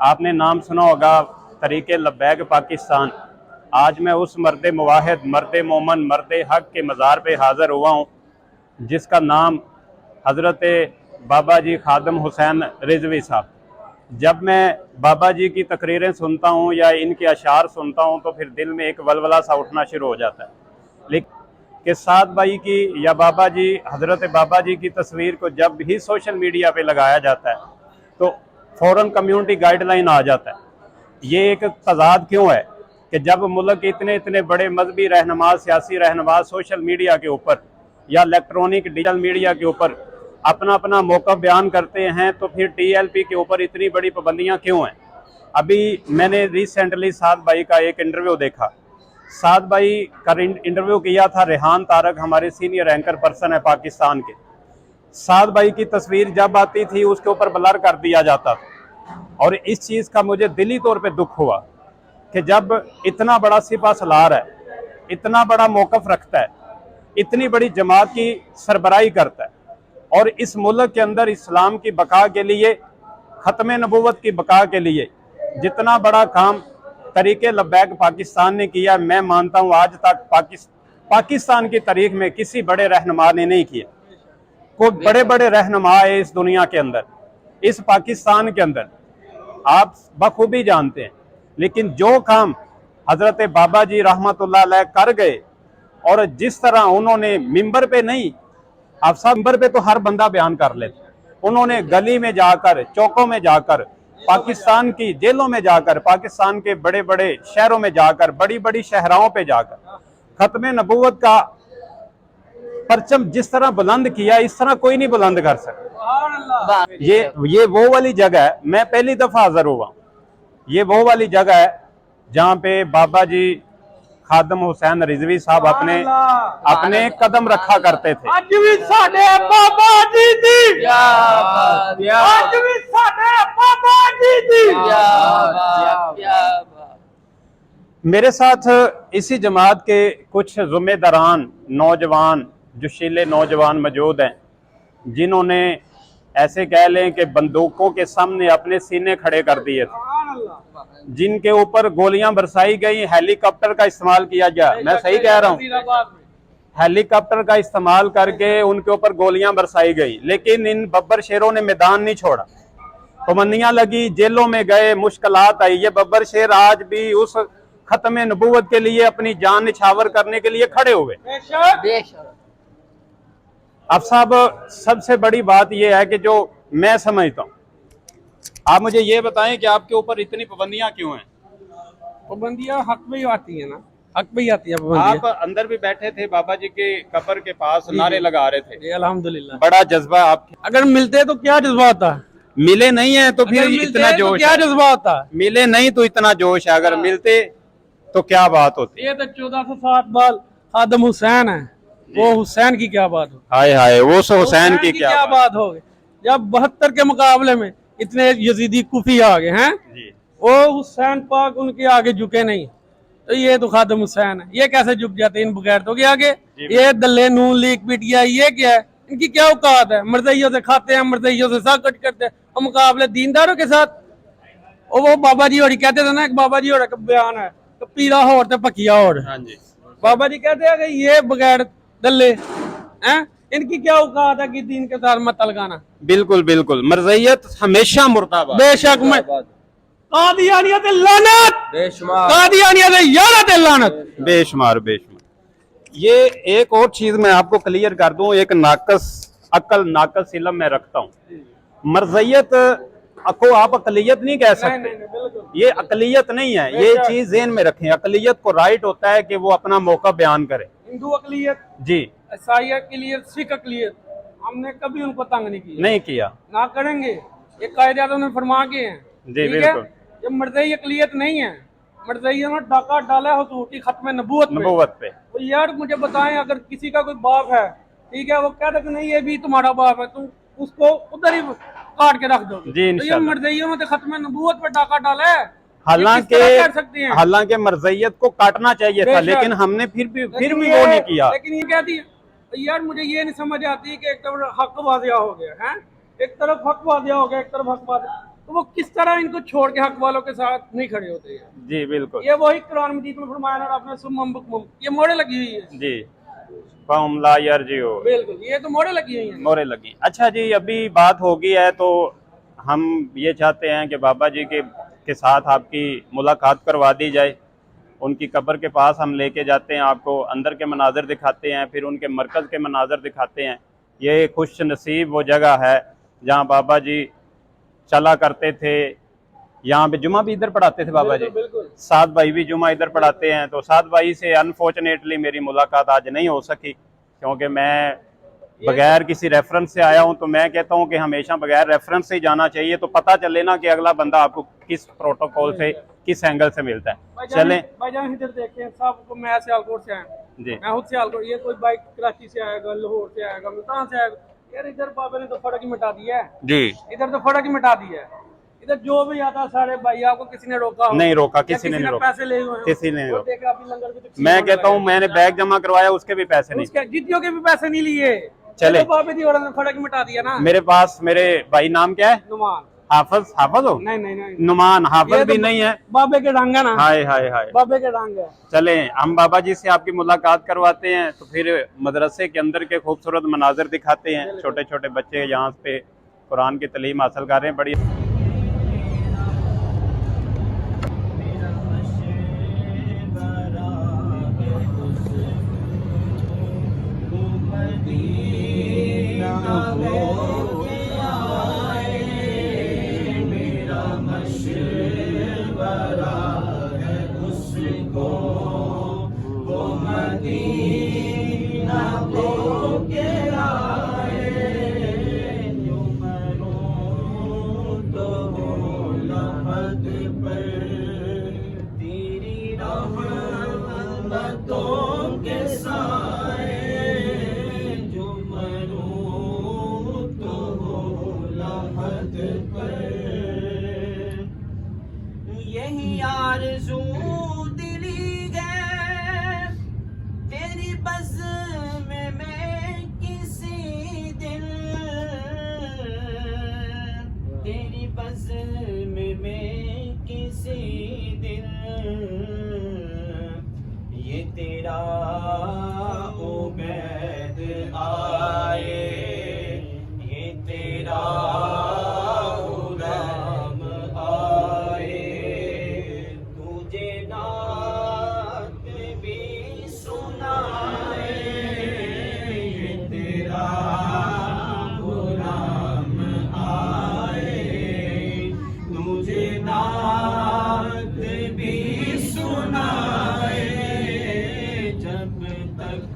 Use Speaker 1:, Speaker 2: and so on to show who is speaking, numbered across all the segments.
Speaker 1: आपने नाम सुना होगा तरीके लब्बैक पाकिस्तान। आज मैं उस मर्द मुवाहिद, मर्द मोमन, मर्द हक के मज़ार पे हाज़िर हुआ हूँ जिसका नाम हज़रत बाबा जी खादम हुसैन रिजवी साहब। जब मैं बाबा जी की तकरीरें सुनता हूँ या इनके अशार सुनता हूँ तो फिर दिल में एक वलवला सा उठना शुरू हो जाता है। लेकिन कि साद भाई की या बाबा जी, हज़रत बाबा जी की तस्वीर को जब भी सोशल मीडिया पे लगाया जाता है तो फ़ौरन कम्युनिटी गाइडलाइन आ जाता है। ये एक तजाद क्यों है कि जब मुल्क के इतने इतने बड़े मजहबी रहनुमा, सियासी रहनुमा सोशल मीडिया के ऊपर या इलेक्ट्रॉनिक डिजिटल मीडिया के ऊपर अपना अपना मौक़िफ़ बयान करते हैं तो फिर TLP के ऊपर इतनी बड़ी पाबंदियाँ क्यों हैं। अभी मैंने रिसेंटली साद भाई का एक इंटरव्यू देखा। साद भाई का इंटरव्यू किया था रेहान तारक, हमारे सीनियर एंकर पर्सन है पाकिस्तान के। साद भाई की तस्वीर जब आती थी उसके ऊपर ब्लर कर दिया जाता था और इस चीज़ का मुझे दिली तौर पे दुख हुआ कि जब इतना बड़ा सिपा सलार है, इतना बड़ा मौक़िफ़ रखता है, इतनी बड़ी जमात की सरबराही करता है और इस मुल्क के अंदर इस्लाम की बका के लिए, ख़त्म नबूवत की बका के लिए जितना बड़ा काम तरीके लब्बैक पाकिस्तान ने किया, मैं मानता हूँ आज तक पाकिस्तान की तारीख में किसी बड़े रहनुमा ने नहीं किया। कोई बड़े बड़े रहनुमा है इस दुनिया के अंदर, इस पाकिस्तान के अंदर, आप बखूबी जानते हैं। लेकिन जो काम हज़रत बाबा जी रहमतुल्लाह अलैह कर गए और जिस तरह उन्होंने मिंबर पे नहीं, आप सब मिंबर पे तो हर बंदा बयान कर लेते, उन्होंने गली में जाकर, चौकों में जाकर, पाकिस्तान की जेलों में जाकर, पाकिस्तान के बड़े बड़े शहरों में जाकर, बड़ी बड़ी शहराओं पे जाकर खत्म नबूवत का परचम जिस तरह बुलंद किया, इस तरह कोई नहीं बुलंद कर सकता। ये वो वाली जगह है, मैं पहली दफा हाजिर हुआ, ये वो वाली जगह है जहाँ पे बाबा जी खादम हुसैन रिजवी साहब अपने कदम रखा करते थे।
Speaker 2: आज भी साडे बाबा जी दी, आज भी साडे बाबा जी दी।
Speaker 1: मेरे साथ इसी जमात के कुछ ज़िम्मेदारान नौजवान, जोशीले नौजवान मौजूद हैं जिन्होंने ऐसे कह लें कि बंदूकों के सामने अपने सीने खड़े कर दिए थे, जिनके ऊपर गोलियां बरसाई गई, हेलीकॉप्टर का इस्तेमाल किया गया। मैं सही कह रहा हूँ, हेलीकॉप्टर का इस्तेमाल करके उनके ऊपर गोलियां बरसाई गई, लेकिन इन बब्बर शेरों ने मैदान नहीं छोड़ा। पाबंदियां लगी, जेलों में गए, मुश्किलात आई। ये बब्बर शेर आज भी उस खत्म नबूवत के लिए अपनी जान निछावर करने के लिए खड़े हुए। अब साहब, सबसे बड़ी बात यह है कि जो मैं समझता हूँ, आप मुझे ये बताएं कि आपके ऊपर इतनी पाबंदियां क्यों हैं?
Speaker 2: पाबंदियां हक में ही आती है ना, हक में ही आती है।
Speaker 1: आप अंदर भी बैठे थे बाबा जी के कब्र के पास, नारे लगा रहे थे,
Speaker 2: अल्हम्दुलिल्लाह।
Speaker 1: बड़ा जज्बा आपके।
Speaker 2: अगर मिलते तो क्या जज्बा होता,
Speaker 1: मिले नहीं है तो फिर इतना जोश,
Speaker 2: तो क्या जज्बा होता।
Speaker 1: मिले नहीं तो इतना जोश है, अगर मिलते तो क्या बात होती।
Speaker 2: ये तो 1407 बाल खादम हुसैन है, वो हुसैन की क्या बात हो।
Speaker 1: हाय हाय, वो सो हुसैन की क्या
Speaker 2: बात हो गई। जब 72 के मुकाबले में इतने यजीदी कुफी आ गए हैं, वो हुसैन पाक उनके आगे झुके नहीं, तो ये तो खादम हुसैन है, ये कैसे झुक जाते इन बगैरतों के आगे। ये दल्ले नून लीग पीटिया, ये क्या है, इनकी क्या औकात है। मर्दैयों से खाते हैं, मर्दैयों से साकट करते हैं, और मुकाबले दीनदारों के साथ। और वो बाबा जी और कहते थे ना, एक बाबा जी और का बयान है, तो पीला होर तो पकिया होर। बाबा जी कहते हैं कि ये बगैर दल्ले हैं, इनकी क्या औकात है कि दीन के साथ मत लगाना।
Speaker 1: बिल्कुल बिल्कुल, मरज़ियत हमेशा मुर्दाबाद।
Speaker 2: बेशक मैं कादियानियत लानत, बेशुमार कादियानियत यानत लानत,
Speaker 1: बेशुमार बेशुमार। ये एक और चीज मैं आपको क्लियर कर दूं, एक नाकस अक्ल, नाकस इल्म में रखता हूं। मरज़ियत को आप अकलियत नहीं कह सकते, ये अकलियत नहीं है, ये चीज ज़हन में रखें। अकलियत को राइट होता है कि वो अपना मौका बयान करे।
Speaker 2: हिंदू अकलियत
Speaker 1: जी,
Speaker 2: ईसाई अकलियत, सिख अकलियत, हमने कभी उनको तंग नहीं किया, ना करेंगे। ये कायदे ने फरमा के हैं।
Speaker 1: जी बिल्कुल,
Speaker 2: ये मर्ज़ई अकलियत नहीं है, मर्ज़ई ने डाका डाला है हुजूर की खत्म नबूवत पे। तो यार मुझे बताएं, अगर किसी का कोई बाप है, ठीक है, वो कहता कि नहीं ये भी तुम्हारा बाप है, तुम उसको उधर ही काट के रख दो।
Speaker 1: जी
Speaker 2: तो ये मर्ज़इयों में तो खत्म नबूवत पे डाका डाला है।
Speaker 1: हालांकि मरज़ियत को काटना चाहिए था, लेकिन हमने फिर भी वो नहीं किया।
Speaker 2: लेकिन ये कहती है यार, मुझे ये नहीं समझ आती कि एक तरफ हक वादिया हो गया है, एक तरफ हक वादिया हो गया, एक तरफ हक वादिया, तो वो किस तरह इनको छोड़ के हक वालों के साथ नहीं खड़े होते हैं।
Speaker 1: जी बिल्कुल
Speaker 2: ये वही कुरान मजीद में फरमाया ना आपने, सुम्मम बुकमुम, ये मोड़े लगी हुई है।
Speaker 1: जी। क़ौम ला यरजिऊ,
Speaker 2: बिल्कुल, ये तो मोड़े लगी हुई है।
Speaker 1: मोरे लगी। अच्छा जी, अभी बात होगी है तो हम ये चाहते हैं कि बाबा जी के साथ आपकी मुलाकात करवा दी जाए। उनकी कब्र के पास हम लेके जाते हैं, आपको अंदर के मनाज़र दिखाते हैं, फिर उनके मरकज़ के मनाज़र दिखाते हैं। ये खुश नसीब वो जगह है जहाँ बाबा जी चला करते थे। यहाँ पे जुमा भी इधर पढ़ाते थे बाबा जी।
Speaker 2: बिल्कुल।
Speaker 1: सात भाई भी जुमा इधर पढ़ाते हैं। तो सात भाई से अनफॉर्चुनेटली मेरी मुलाकात आज नहीं हो सकी, क्योंकि मैं बगैर किसी रेफरेंस से आया हूं। तो मैं कहता हूं कि हमेशा बगैर रेफरेंस से ही जाना चाहिए, तो पता चले ना कि अगला बंदा आपको किस प्रोटोकॉल से, किस एंगल से मिलता है। चलें
Speaker 2: भाईजान इधर देखें, सब को मैं सियालकोट से आया,
Speaker 1: जी।
Speaker 2: मैं खुद सियालकोट, ये कोई बाइक कराची से आएगा, लाहौर से आएगा, कहाँ से आएगा यार, इधर बाबा ने तो फड़क ही मिटा दिया है
Speaker 1: जी,
Speaker 2: इधर तो फड़क ही मिटा दिया है। इधर जो भी आता सारे भाई, आपको किसी ने रोका हो?
Speaker 1: नहीं रोका,
Speaker 2: या
Speaker 1: किसी ने नहीं रोका,
Speaker 2: पैसे ले हुए हो?
Speaker 1: किसी ने नहीं
Speaker 2: और
Speaker 1: रोका।
Speaker 2: देख अभी लंगर भी तो
Speaker 1: मैं कहता हूँ मैंने बैग जमा करवाया, उसके भी पैसे नहीं।
Speaker 2: उसके जितियों के भी पैसे नहीं लिए।
Speaker 1: चले।
Speaker 2: तो बाबे दी और ने फड़क मिटा दिया ना।
Speaker 1: मेरे पास मेरे भाई नाम क्या है?
Speaker 2: नुमान।
Speaker 1: हाफिज, हाफिज हो?
Speaker 2: नहीं नहीं नहीं,
Speaker 1: नुमान, हाफिज
Speaker 2: ये
Speaker 1: भी
Speaker 2: तो
Speaker 1: नहीं है।
Speaker 2: बाबे के डांगा ना।
Speaker 1: हाय हाय हाय।
Speaker 2: बाबे के डांग है।
Speaker 1: चले, हम बाबा जी से आपकी मुलाकात करवाते हैं, तो फिर मदरसे के अंदर के खूबसूरत मनाजिर दिखाते हैं। छोटे छोटे बच्चे यहाँ पे कुरान की तालीम हासिल कर रहे हैं। बड़ी
Speaker 3: यही आरज़ू दिली है तेरी बज़्म में किसी दिन, तेरी बज़्म में किसी दिन, ये तेरा उबैद आए, ये तेरा गुलाम आए, तुझे नात भी सुनाए, ये तेरा गुलाम आए, तुझे नात भी सुनाए, जब तक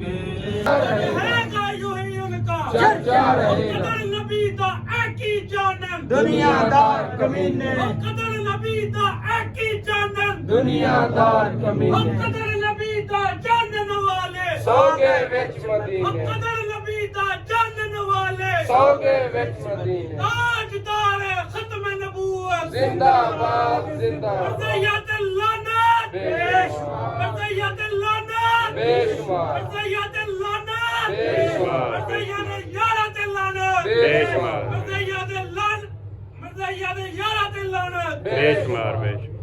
Speaker 4: रहेगा यूं ही उनका
Speaker 3: चर्चा रहेगा।
Speaker 4: कदर नबी दा एक ही जानन,
Speaker 3: दुनियादार कमीने,
Speaker 4: कदर नबी दा एक ही जानन,
Speaker 3: दुनियादार कमीने,
Speaker 4: कदर नबी दा जानन वाले,
Speaker 3: सोगे विच मदीने,
Speaker 4: कदर नबी दा जानन वाले,
Speaker 3: सोगे विच मदीने,
Speaker 4: ताजदार खत्म नबूवत,
Speaker 3: जिंदाबाद जिंदाबाद,
Speaker 4: मर्ज़ियत लानत,
Speaker 3: बेशुमार,
Speaker 4: मर्ज़ियत लानत,
Speaker 3: बेशुमार,
Speaker 4: मर्ज़ियत लानत,
Speaker 3: बेशुमार,
Speaker 4: मर्ज़ियत यारत लानत,
Speaker 1: बेशुमार,
Speaker 4: मर्ज़ियत लानत, मर्ज़ियत यारत लानत।
Speaker 1: बेशुमार बेशुमार।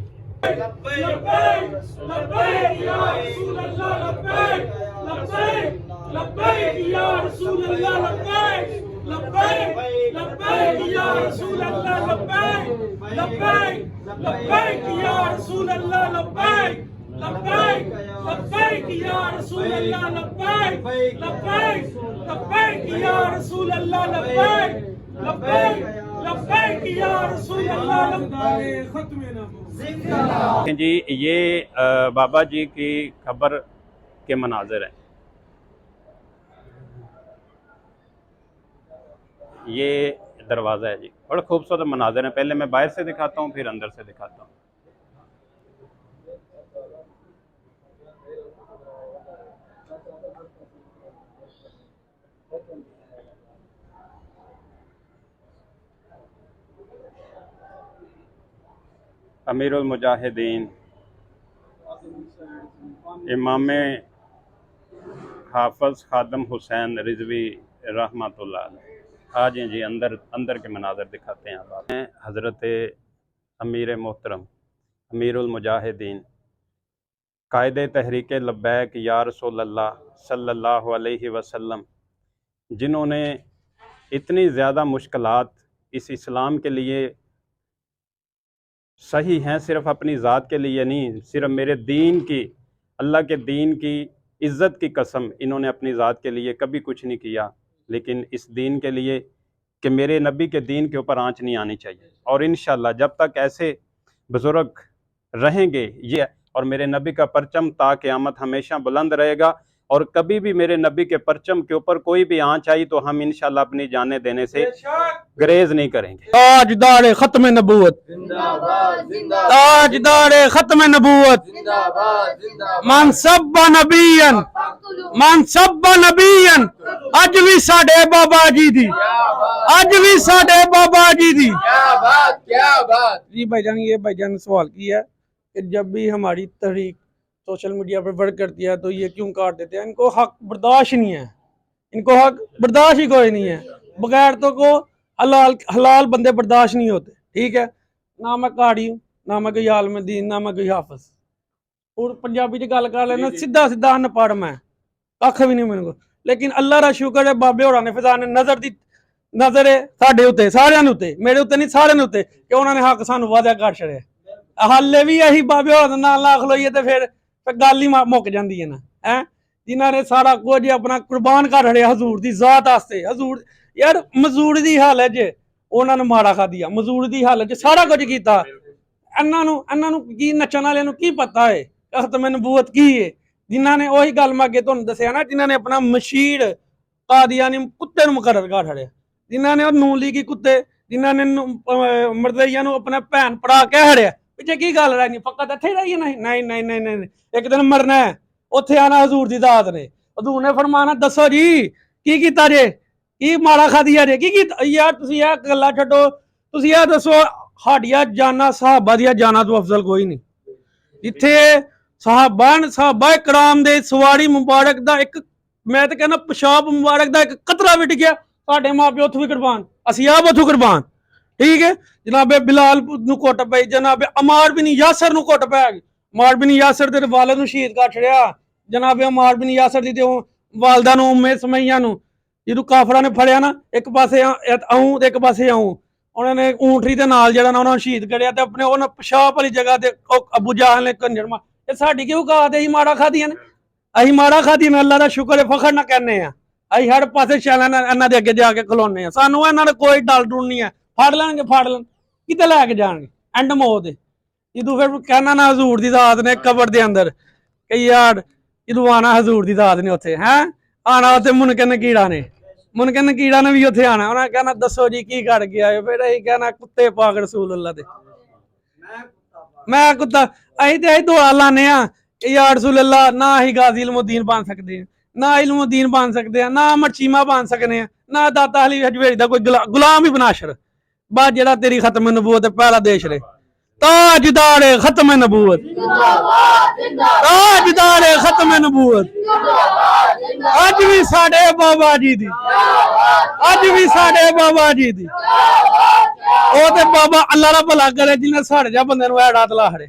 Speaker 4: लब्बैक लब्बैक या रसूल अल्लाह, लब्बैक लब्बैक लब्बैक या रसूल अल्लाह, लब्बैक लब्बैक लब्बैक या रसूल अल्लाह, लब्बैक लब्बैक लब्बैक या रसूल अल्लाह, लब्बैक लब्बैक लब्बैक या रसूल अल्लाह, लब्बैक लब्बैक लब्बैक या रसूल अल्लाह, लब्बैक लब्बैक लब्बैक या रसूल अल्लाह, लब्बैक खत्म नबूवत।
Speaker 1: जी, ये बाबा जी की कब्र के मनाजिर हैं। ये दरवाज़ा है जी, बड़ा खूबसूरत मनाजिर है। पहले मैं बाहर से दिखाता हूँ, फिर अंदर से दिखाता हूँ। अमीरुल मुजाहिदीन इमाम हाफिज खादम हुसैन रिजवी रहमतुल्लाह अलैह। हाँ जी जी, अंदर अंदर के मनाजर दिखाते हैं आप। हज़रत अमीर मोहतरम अमीरुल मुजाहिदीन कायदे तहरीक लब्बैक या रसूल अल्लाह सल्लल्लाहु अलैहि वसल्लम, जिन्होंने इतनी ज़्यादा मुश्किलात इस इस्लाम के लिए सही हैं, सिर्फ़ अपनी ज़ात के लिए नहीं, सिर्फ मेरे दीन की, अल्लाह के दीन की इज़्ज़त की कसम, इन्होंने अपनी ज़ात के लिए कभी कुछ नहीं किया, लेकिन इस दीन के लिए कि मेरे नबी के दीन के ऊपर आँच नहीं आनी चाहिए। और इंशाअल्लाह जब तक ऐसे बुज़ुर्ग रहेंगे ये, और मेरे नबी का परचम ता क़यामत हमेशा बुलंद रहेगा, और कभी भी मेरे नबी के परचम के ऊपर कोई भी आँच आई तो हम इंशाअल्लाह अपनी जानें देने से गुरेज नहीं करेंगे।
Speaker 2: ताजदार खत्म नबूवत, ताजदार खत्म नबूवत, मन सब्बा नबीयन, मन सब्बा नबीयन। अज भी साडे बाबा जी दी, अज भी साडे बाबा जी दी।
Speaker 3: क्या बात, क्या बात।
Speaker 2: जी भाईजान, ये भाईजान ने सवाल किया कि जब भी हमारी तहरीक सोशल मीडिया पर वर्क करती है तो ये क्यों काट देते हैं। इनको हक बर्दाश्त नहीं है, इनको हक बर्दाश्त ही कोई नहीं है। बगैर तो को हलाल बंदे बर्दाश्त नहीं होते, ठीक है। ना मैं काड़ी हूँ, ना मैं कोई आलम दीन, ना मैं कोई हाफिज। और पंजाबी च गल कर लेना, सीधा सीधा अनपढ़ मैं, कख भी नहीं मेरे को। लेकिन अल्लाह दा शुक्र है, बाबे होरां ने फिजा ने नजर है साडे उत्ते, सारियां दे उत्ते, मेरे उत्ते नहीं सारियां दे उत्ते, कि उन्होंने हक सानू वादा कर छड़िया। हाले भी अही बाबे होरां दे नाल ना खलोईए ते फिर गल ही मुक जांदी है ना, है जिन्हां ने सारा कुछ अपना कुर्बान कर छड़िया हजूर दी जात वास्ते। हजूर यार मजदूर दी हालत च उन्हां नूं माड़ा खादिया, मजदूर दी हालत च सारा कुछ कीता। इन्हां नूं की नच्चण वालियां नूं की पता है खत्म नबूवत की है। जिन्हां ने ओही गल मैं अगे तुहानूं दस्सिया ना, जिन्हां ने अपना मशीर कादियानी कुत्ते नूं मुकर्रर कर छड़िया, जिन्हां ने नून लीगी कुत्ते, जिन्हां ने मरदईया नूं अपना भैन भरा कह छड़िया। पिछे की गल रही, फकत इत्थे रही है? नहीं नहीं नहीं नहीं नहीं, एक दिन मरना है, उत्थे आना हजूर दी दात ने, हजूर ने फरमाना दसो जी की कीता जे, की माड़ा खादिया जे, की कीता। यार तुसीं यह गल्लां छड्डो, तुसीं यह दसो साडियां जाना सहाबा दियां जाना तो अफजल कोई नहीं। जिथे साहबा कराम दे सवारी मुबारक दा एक, मैं तो कहना पेशाब मुबारक दा एक कतरा विट गया, साडे मां प्यो उत्थों भी कुर्बान, असीं आप उत्थों कुर्बान, ठीक है। जनाबे बिलाल नूं कुट पई, जनाबे अमार बिन यासर नूं कुट पै गई, अमार बिन यासर दे वाले नूं शहीद कर छड़िया। जनाबे अमार बिन यासर दी ते वालदा नूं उम्मे समैया नूं जदों काफरां ने फड़िया ना, एक पासे आऊं ते एक पासे आऊं, उन्होंने ऊंटरी दे नाल जेड़ा ना उन्होंने शहीद करिया, ते अपने उन्होंने पेशाब वाली जगह ते अबू जहल ने कंजर मार। ये साडी क्यों औकात है? माड़ा खादियां ने, असीं माड़ा खादियां ने, अल्लाह दा शुक्र है, फखर ना कहने आ, असीं हर पासे शैलां इन्हां दे अगे जाके खलोने आ, सानू इन्हां दा कोई डर डर नहीं है। फड़ लैणगे फड़ लैण, किते लैके जाणगे, एंड मौत है। जदों फिर कहना ना हजूर दी दात ने कबर दे अंदर, कि यार जदों आना हजूर दी दात ने उत्थे, हैं आना उत्थे मुनकर नकीड़ा ने, मुनकर नकीड़ा ने भी उत्थे आना, उन्हें कहना दसो जी की कर गया है, फिर असीं कहना कुत्ते पाक रसूल अल्लाह दे, मैं कुत्ता। असीं ते दुआ लाने आ या रसूल अल्लाह, ना असीं गाजी इल्मुद्दीन बन सकते हैं, ना इल्मुद्दीन बन सकते हैं, ना मरचीमा बन सकने हैं, ना दाता अली हजवेरी दा कोई गुलाम ही बना छड़, बस जेड़ा तेरी खत्म नबूवत है पहला देश रे। ताजदार खत्म नबूवत, ताजदार खत्म नबूवत, अज भी साडे बाबा जी दी, अज भी साडे बाबा जी दी। ओ ते बाबा अल्लाह दा भला करे जिन्हें साढ़े जा बंदे नूं ऐड़ा तला छड़े,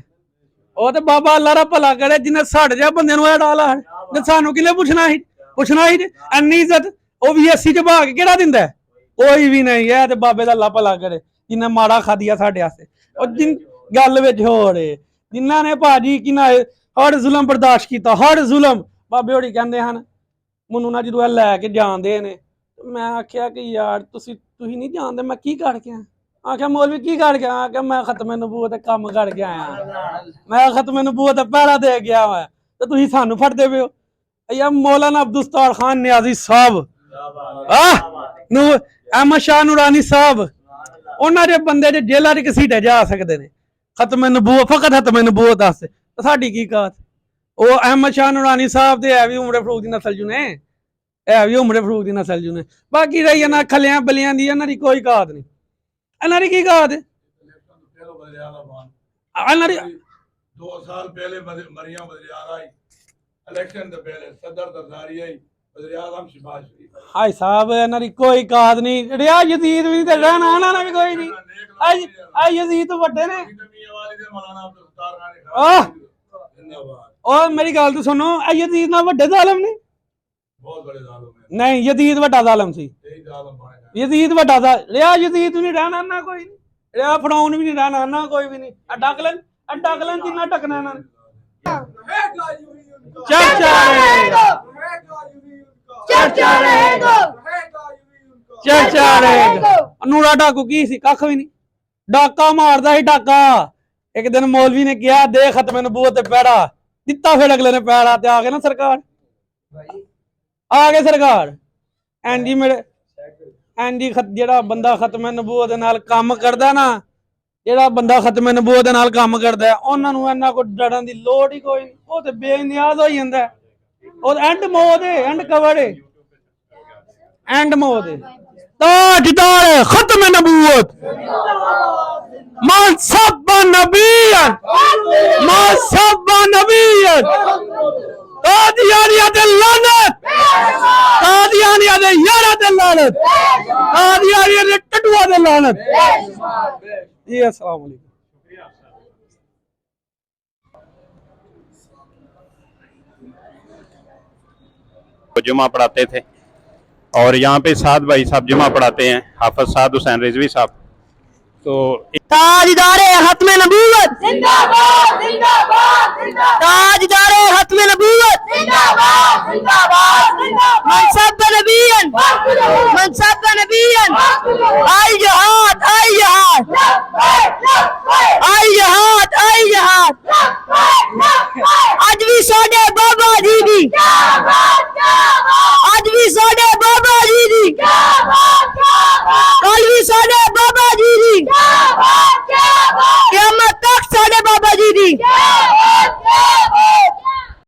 Speaker 2: ओ ते बाबा अल्लाह दा भला करे जिन्हें साढ़े जा बंदे नूं ऐड़ा ला छड़े। सानू किले पुछना ही, पुछना ही इन्नी इज्जत ओ VSC च भाग केड़ा दिंदा है? कोई भी नहीं है। ते बाबे दा अल्लाह भला करे जिन्हें माड़ा खादिया साडे आस्ते। और जिन गल विच होर जिन्हां ने भाजी कि ना हर जुल्म बर्दाश्त किया, हर जुल्म। बाबे होरी कहंदे हन मैनूं ना जदों लैके जांदे ने, मैं आख्या कि यार तुसीं नहीं जानदे मैं की करके आया। आख्या मौलवी की करके आया? आख्या मैं खत्म नबूवत कम करके आया, मैं खत्म नबूवत पहरा दे गया वा, ते तुसीं सानू फड़दे पे हो। यार मौलाना अब्दुल खान नियाजी साहब, अहमद शाह नूरानी साहब, उन्हां दे बंदे जे जेलां च घसीटे जा सकदे ने खत्म नबूवत, फकत खत्म नबूवत वास्ते, साडी की औकात? वो अहमद शाह नूरानी साहब ते है भी उमर फरूक दी नस्ल चुने, है भी उमर फरूक दी नस्ल चुने। बाकी रही ना खलियां बलियां दी, इन्हां दी कोई औकात नहीं, इन्हां दी की औकात है?
Speaker 5: 2 साल पहले मरियम बदरियार आई, इलेक्शन तो पहले सदर दरदारी आई,
Speaker 2: ਹਾਈ ਸਾਹਿਬ ਇਹਨਾਂ ਦੀ ਕੋਈ ਕਾਦ ਨਹੀਂ ਰਿਹਾ, ਯਜ਼ੀਦ ਵੀ ਨਹੀਂ ਤੇ ਰਹਿਣਾ ਇਹਨਾਂ ਨਾਲ ਵੀ ਕੋਈ ਨਹੀਂ। ਆ ਯਜ਼ੀਦ ਤੋਂ ਵੱਡੇ ਨੇ। ਉਹ ਮੇਰੀ ਗੱਲ ਤਾਂ ਸੁਣੋ, ਇਹ ਯਜ਼ੀਦ ਨਾਲ ਵੱਡੇ ਜ਼ਾਲਮ ਨੇ। ਨਹੀਂ, ਯਜ਼ੀਦ ਵੱਡਾ ਜ਼ਾਲਮ ਸੀ। ਯਜ਼ੀਦ ਵੱਡਾ ਰਿਹਾ, ਯਜ਼ੀਦ ਵੀ ਨਹੀਂ ਰਹਿਣਾ ਨਾ ਕੋਈ ਨਹੀਂ ਰਿਹਾ, ਫੜਾਉਣ ਵੀ ਨਹੀਂ ਰਹਿਣਾ ਨਾ ਕੋਈ ਵੀ ਨਹੀਂ। ਡਕਲਨ ਕਿੰਨਾ ਟਕਣਾ ਇਹਨਾਂ ਨੇ। ਚਰਚਾ ਰਹੇਗਾ। ਨੂਰਾ ਡਾਕੂ ਕੀ ਸੀ? ਕੱਖ ਵੀ ਨਹੀਂ, ਡਾਕਾ ਮਾਰਦਾ ਸੀ ਡਾਕਾ। ਇੱਕ ਦਿਨ ਮੌਲਵੀ ਨੇ ਕਿਹਾ ਦੇ ਖਤਮ ਨਬੂਵਤ ਤੇ ਪੈੜਾ ਦਿੱਤਾ, ਫਿਰ ਅਗਲੇ ਨੇ ਪੈੜਾ ਤੇ ਆ ਗਏ ਨਾ ਸਰਕਾਰ, ਆ ਗਏ ਸਰਕਾਰ। ਐਂਡੀ ਮੇਰੇ ਐਂਡੀ ਜਿਹੜਾ ਬੰਦਾ ਖਤਮ ਨਬੂਵਤ ਦੇ ਨਾਲ ਕੰਮ ਕਰਦਾ ਨਾ, ਜਿਹੜਾ ਬੰਦਾ ਖਤਮ ਨਬੂਵਤ ਦੇ ਨਾਲ ਕੰਮ ਕਰਦਾ, ਉਹਨਾਂ ਨੂੰ ਇਹਨਾਂ ਕੋ ਡਰਨ ਦੀ ਲੋੜ ਹੀ ਕੋਈ ਨਹੀਂ। ਉਹ ਤੇ ਬੇਨਿਆਜ਼ ਹੋ ਜਾਂਦਾ। ਉਹ ਐਂਡ ਮੌਤ ਹੈ, ਐਂਡ ਕਵਰ ਹੈ, ਐਂਡ ਮੌਤ ਹੈ। ताजदार खत्म नबूवत मनसब नबीयत कादियानियत लानत, कादियानियत यारत लानत, कादियानियत टटुआ दे लानत। जी अस्सलाम वालेकुम।
Speaker 1: जुमा पढ़ाते थे और यहाँ पे साद भाई साहब जुमा पढ़ाते हैं, हाफिज साद हुसैन रिजवी साहब। तो
Speaker 5: ताजदारे खत्म नबूवत जिंदाबाद जिंदाबाद जिंदाबाद, ताजदारे खत्म नबूवत जिंदाबाद जिंदाबाद जिंदाबाद, मनसब नबीयन आई जहाद आई जहाद आई जहाद आई जहाद। आज भी साडे बाबा जी दी, आज भी साडे बाबा जी दी, कल भी साडे